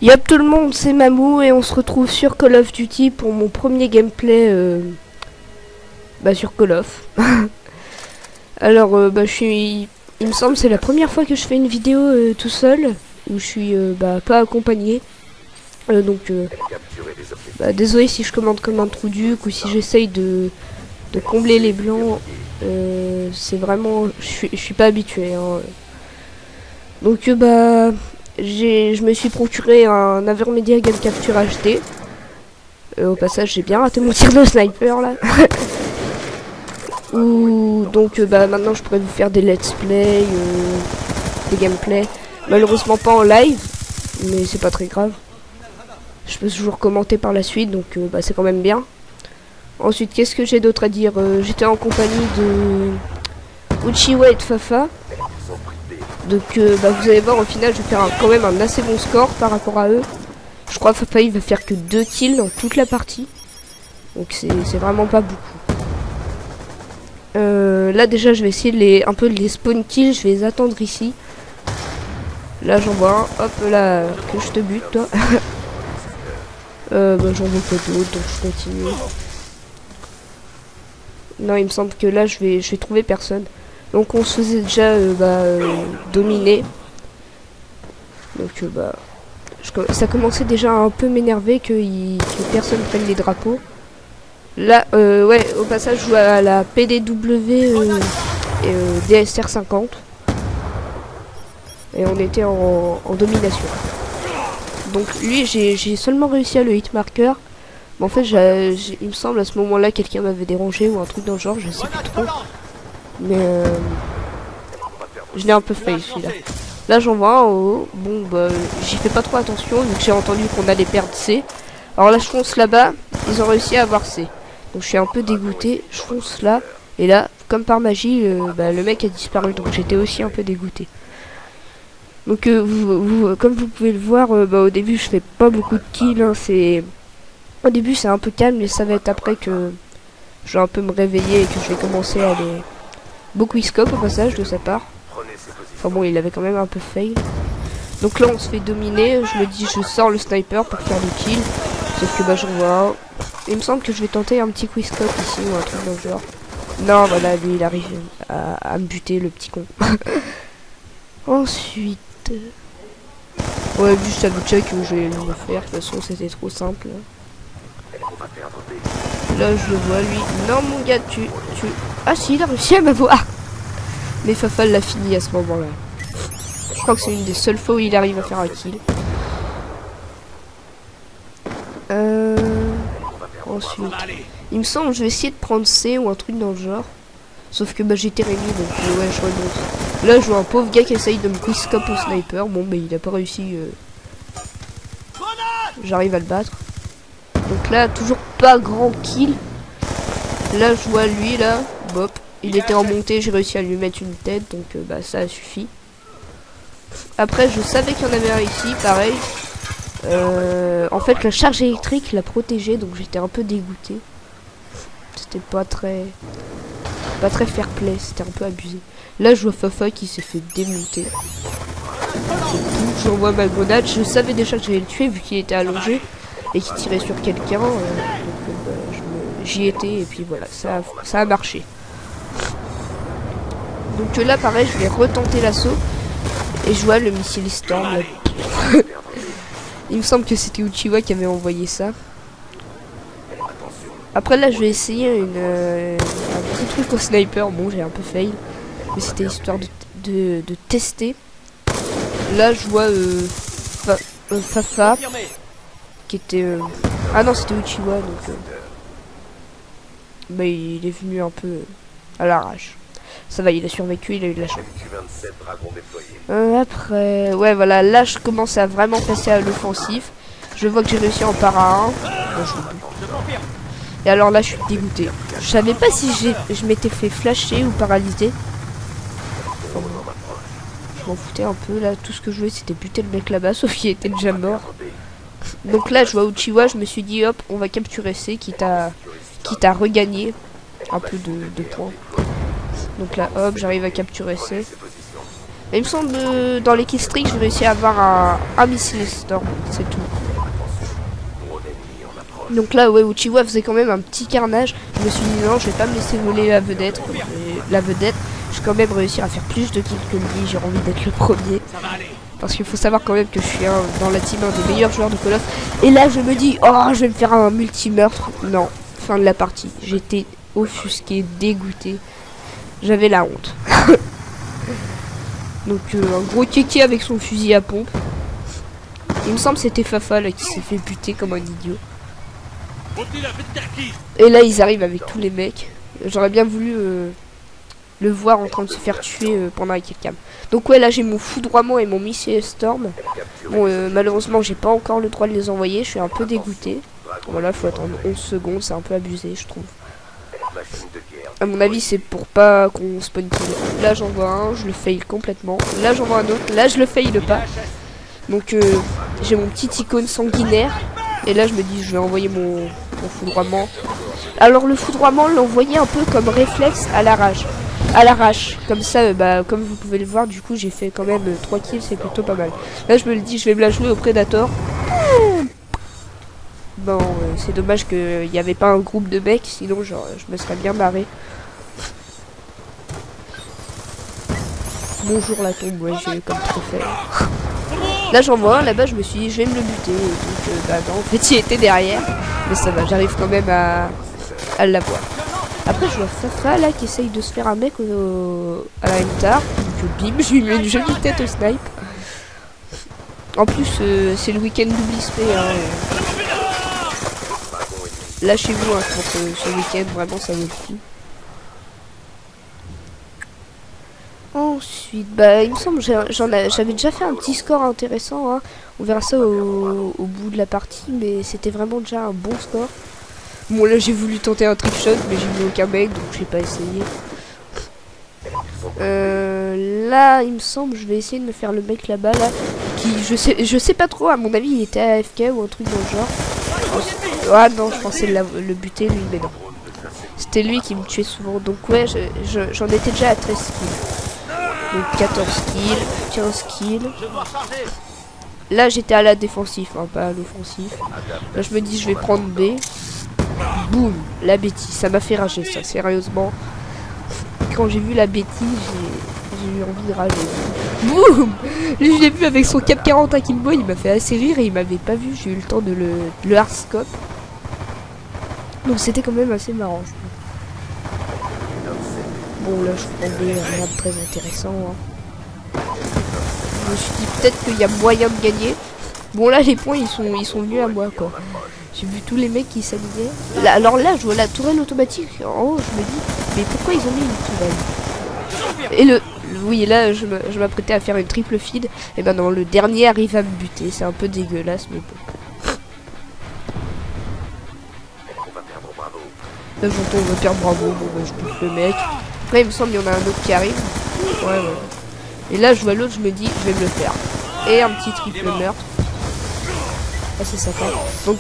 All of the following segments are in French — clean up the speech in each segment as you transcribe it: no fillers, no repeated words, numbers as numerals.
Yop tout le monde, c'est Mamou et on se retrouve sur Call of Duty pour mon premier gameplay sur Call of. Alors il me semble c'est la première fois que je fais une vidéo tout seul où je suis pas accompagné. Désolé si je commande comme un trou duc ou si j'essaye de combler les blancs. C'est vraiment je suis pas habitué hein. Donc je me suis procuré un Avermedia Game Capture HD. Au passage, j'ai bien raté mon tir de sniper là. Maintenant je pourrais vous faire des let's play, des gameplays. Malheureusement pas en live, mais c'est pas très grave. Je peux toujours commenter par la suite, donc c'est quand même bien. Ensuite, qu'est-ce que j'ai d'autre à dire? J'étais en compagnie de Uchiwa et de Fafa. Donc vous allez voir, au final je vais faire quand même un assez bon score par rapport à eux. Je crois que Fafa il va faire que 2 kills dans toute la partie. Donc c'est vraiment pas beaucoup. Là déjà je vais essayer un peu de les spawn kills, je vais les attendre ici. Là j'en vois un, hop là, que je te bute toi. J'en vois pas d'autres, donc je continue. Non, il me semble que là je vais trouver personne. Donc on se faisait déjà dominer. Donc ça commençait déjà à un peu m'énerver que personne prenne les drapeaux. Là, au passage je joue à la PDW DSR 50. Et on était en domination. Donc lui j'ai seulement réussi à le hit marker. Mais en fait il me semble à ce moment là quelqu'un m'avait dérangé ou un truc dans le genre, je sais plus trop. Mais je l'ai un peu fait ici là. Là j'en vois un en haut. Bon j'y fais pas trop attention vu que j'ai entendu qu'on allait perdre C. Alors là je fonce là-bas, ils ont réussi à avoir C. Donc je suis un peu dégoûté, je fonce là. Et là, comme par magie, le mec a disparu. Donc j'étais aussi un peu dégoûté. Donc comme vous pouvez le voir, au début je fais pas beaucoup de kills. Hein, au début c'est un peu calme, mais ça va être après que je vais un peu me réveiller et que je vais commencer à aller... Beaucoup scope au passage de sa part. Enfin bon, il avait quand même un peu fail. Donc là on se fait dominer, je me dis je sors le sniper pour faire le kill. Sauf que j'en vois un. Il me semble que je vais tenter un petit quickscope ici ou un truc dans le genre. Non voilà, lui il arrive à me buter le petit con. Ensuite... Ouais, juste à vous check que je vais le faire, de toute façon c'était trop simple. Là je le vois lui. Non mon gars, tu... Ah si, il a réussi à m'avoir. Mais Fafa l'a fini à ce moment là. Je crois que c'est une des seules fois où il arrive à faire un kill. Ensuite, il me semble que je vais essayer de prendre C ou un truc dans le genre. Sauf que j'étais réuni donc ouais je renonce. Là je vois un pauvre gars qui essaye de me quickscope au sniper. Bon il a pas réussi. J'arrive à le battre. Donc là toujours pas grand kill. Là je vois lui là. Bop. Il était en montée, j'ai réussi à lui mettre une tête. Donc ça a suffi. Après je savais qu'il y en avait un ici, pareil. En fait la charge électrique l'a protégé, donc j'étais un peu dégoûté. C'était pas très fair play, c'était un peu abusé. Là je vois Fafa qui s'est fait démonter. J'envoie ma grenade, je savais déjà que j'allais le tuer vu qu'il était allongé et qu'il tirait sur quelqu'un. J'y étais et puis voilà, ça a marché. Donc là pareil je vais retenter l'assaut et je vois le missile Storm. Il me semble que c'était Uchiwa qui avait envoyé ça. Après là je vais essayer un petit truc au sniper. Bon j'ai un peu fail, mais c'était histoire de tester. Là je vois Fafa qui était... Ah non c'était Uchiwa donc... il est venu un peu à l'arrache. Ça va, il a survécu, il a eu de la chance. Après, ouais voilà, là je commence à vraiment passer à l'offensif. Je vois que j'ai réussi en para 1. Bon, je le bute. Et alors là je suis dégoûté. Je savais pas si je m'étais fait flasher ou paralyser. Enfin, je m'en foutais un peu là, tout ce que je voulais c'était buter le mec là-bas, sauf qu'il était déjà mort. Donc là je vois Uchiwa, je me suis dit hop on va capturer C quitte à regagner un peu de points. Donc là hop j'arrive à capturer C. Et il me semble dans les killstreaks j'ai réussi à avoir un missile storm, c'est tout. Donc là ouais Uchiwa faisait quand même un petit carnage. Je me suis dit non je vais pas me laisser voler la vedette. Je vais quand même réussir à faire plus de kills que lui, j'ai envie d'être le premier. Parce qu'il faut savoir quand même que je suis dans la team un des meilleurs joueurs de Call of. Et là je me dis, oh je vais me faire un multi-meurtre. Non, fin de la partie. J'étais offusqué, dégoûté. J'avais la honte. Donc un gros kéké avec son fusil à pompe. Il me semble que c'était Fafa là qui s'est fait buter comme un idiot. Et là ils arrivent avec tous les mecs. J'aurais bien voulu le voir en train de se faire tuer pendant la killcam. Donc ouais là j'ai mon foudroiement et mon missile storm. Bon malheureusement j'ai pas encore le droit de les envoyer, je suis un peu dégoûté. Voilà faut attendre 11 secondes, c'est un peu abusé je trouve. À mon avis c'est pour pas qu'on spawn kill. Là j'envoie un, je le fail complètement. Là j'envoie un autre, là je le fail pas. Donc j'ai mon petit icône sanguinaire. Et là je me dis je vais envoyer mon foudroiement. Alors le foudroiement l'envoyer un peu comme réflexe à l'arrache. Comme ça comme vous pouvez le voir du coup j'ai fait quand même 3 kills, c'est plutôt pas mal. Là je me le dis je vais me la jouer au Predator. Bon c'est dommage qu'il n'y avait pas un groupe de mecs, sinon genre je me serais bien marré. Bonjour la tombe, ouais j'ai comme trophée. Là j'en vois un là-bas, je me suis dit je vais me le buter. Donc non en fait il était derrière. Mais ça va, j'arrive quand même à l'avoir. Après je vois Fafa là qui essaye de se faire un mec à la M-Tar. Donc bim, je lui mets une jolie tête au snipe. En plus c'est le week-end d'Oublispe hein. Lâchez-vous hein, pour ce week-end, vraiment ça vaut le coup. Ensuite, il me semble j'avais déjà fait un petit score intéressant. Hein. On verra ça au bout de la partie, mais c'était vraiment déjà un bon score. Bon là j'ai voulu tenter un trick shot, mais j'ai vu aucun mec, donc j'ai pas essayé. Là il me semble je vais essayer de me faire le mec là-bas là, qui je sais pas trop. À mon avis il était AFK ou un truc dans le genre. Ah non je pensais le buter lui, mais non. C'était lui qui me tuait souvent, donc ouais j'en étais déjà à 13 kills. Donc 14 kills, 15 kills. Là j'étais à la défensive, hein, pas à l'offensif. Là je me dis je vais prendre B. Boum, la bêtise, ça m'a fait rager ça, sérieusement. Quand j'ai vu la bêtise, j'ai eu envie de rager. Boum. Lui je l'ai vu avec son cap 40 à Kimbo, il m'a fait assez rire et il m'avait pas vu, j'ai eu le temps de le hardscope. Donc c'était quand même assez marrant. Bon là je prends des rien de très intéressant. Hein. Je me suis dit peut-être qu'il y a moyen de gagner. Bon là les points ils sont venus à moi quoi. J'ai vu tous les mecs qui s'alignaient. Alors là je vois la tourelle automatique en haut, je me dis mais pourquoi ils ont mis une tourelle? Et oui là je m'apprêtais à faire une triple feed. Et ben non le dernier arrive à me buter, c'est un peu dégueulasse mais bon. Là j'entends on va perdre bravo, bon bah je pousse le mec. Après il me semble qu'il y en a un autre qui arrive. Ouais. Et là je vois l'autre, je me dis je vais me le faire. Et un petit triple meurtre. Ah c'est sympa. Donc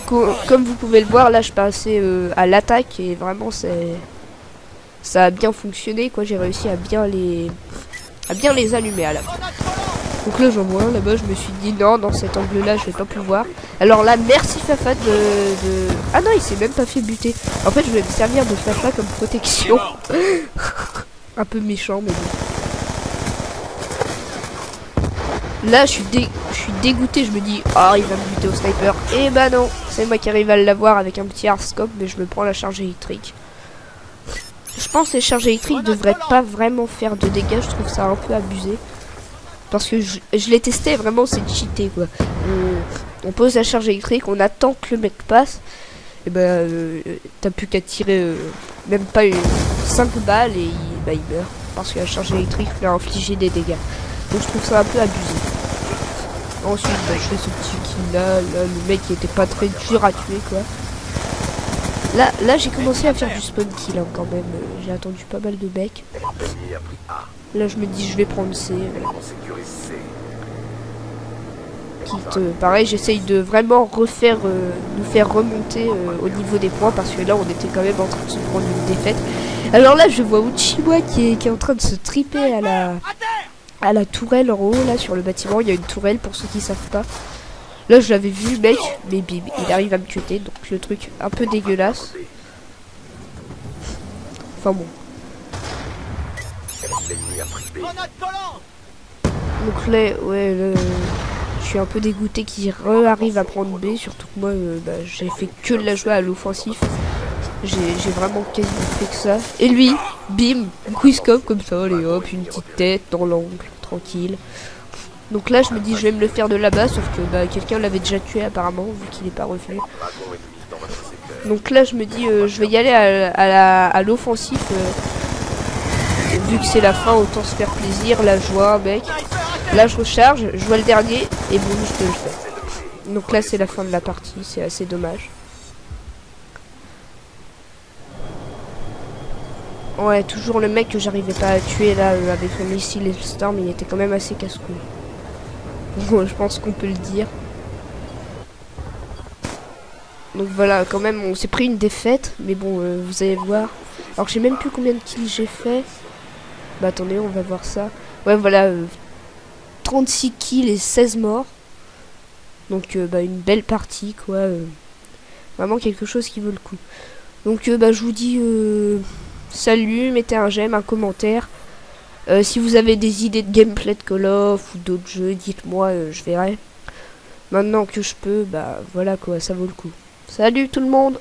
comme vous pouvez le voir là je passais à l'attaque et vraiment ça a bien fonctionné quoi, j'ai réussi à bien les allumer à la fin. Donc là j'en vois un là-bas, je me suis dit non dans cet angle là je vais pas pouvoir. Alors là merci Fafa de... Ah non il s'est même pas fait buter. En fait je vais me servir de Fafa comme protection. Un peu méchant mais bon. Là je suis dégoûté, je me dis oh il va me buter au sniper. Et bah non, c'est moi qui arrive à l'avoir avec un petit hardscope, mais je me prends la charge électrique. Je pense que les charges électriques devraient pas vraiment faire de dégâts, je trouve ça un peu abusé. Parce que je l'ai testé, vraiment c'est cheaté quoi. On pose la charge électrique, on attend que le mec passe. Et t'as plus qu'à tirer même pas 5 balles et il meurt. Parce que la charge électrique lui a infligé des dégâts. Donc je trouve ça un peu abusé. Ensuite je fais ce petit kill là, le mec qui était pas très dur à tuer quoi. Là j'ai commencé à faire du spawn kill hein, quand même, j'ai attendu pas mal de mecs. Là je me dis je vais prendre C. pareil, j'essaye de vraiment refaire, nous faire remonter au niveau des points, parce que là, on était quand même en train de se prendre une défaite. Alors là, je vois Uchiwa qui est en train de se triper à la tourelle en haut, là, sur le bâtiment. Il y a une tourelle, pour ceux qui savent pas. Là, je l'avais vu, mec, mais bim, il arrive à me tuer, donc le truc un peu dégueulasse. Enfin bon. Donc là, ouais, là, je suis un peu dégoûté qu'il arrive à prendre B, surtout que moi, bah, j'ai fait que de la jouer à l'offensif. J'ai vraiment quasiment fait que ça. Et lui, bim, quickscope comme ça, allez hop, une petite tête dans l'angle, tranquille. Donc là, je me dis, je vais me le faire de là-bas, sauf que bah, quelqu'un l'avait déjà tué apparemment, vu qu'il n'est pas revenu. Donc là, je me dis, je vais y aller à l'offensif. Vu que c'est la fin, autant se faire plaisir. Là, je vois un mec. Là, je recharge, je vois le dernier, et bon, je peux le faire. Donc là, c'est la fin de la partie, c'est assez dommage. Ouais, toujours le mec que j'arrivais pas à tuer là, avec son missile et le storm, il était quand même assez casse-couille. Bon, je pense qu'on peut le dire. Donc voilà, quand même, on s'est pris une défaite, mais bon, vous allez voir. Alors, je sais même plus combien de kills j'ai fait. Bah attendez, on va voir ça. Ouais, voilà, 36 kills et 16 morts. Donc, bah, une belle partie, quoi. Vraiment quelque chose qui vaut le coup. Donc, bah, je vous dis salut, mettez un j'aime, un commentaire. Si vous avez des idées de gameplay de Call of ou d'autres jeux, dites-moi, je verrai. Maintenant que je peux, bah voilà quoi, ça vaut le coup. Salut tout le monde!